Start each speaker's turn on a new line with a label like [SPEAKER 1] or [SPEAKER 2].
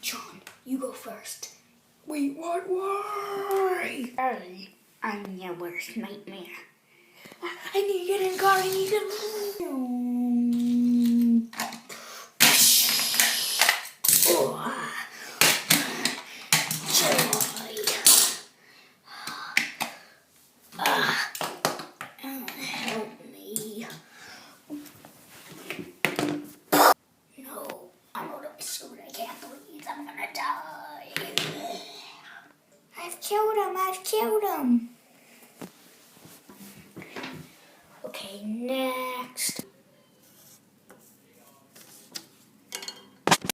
[SPEAKER 1] John, you go first. Wait, what? Why?
[SPEAKER 2] I'm your worst nightmare.
[SPEAKER 1] I need to get in the car. I need to get
[SPEAKER 2] Help me. No, I'm out of suit. I can't breathe. I'm gonna die.
[SPEAKER 1] I've killed him.
[SPEAKER 2] Okay, next.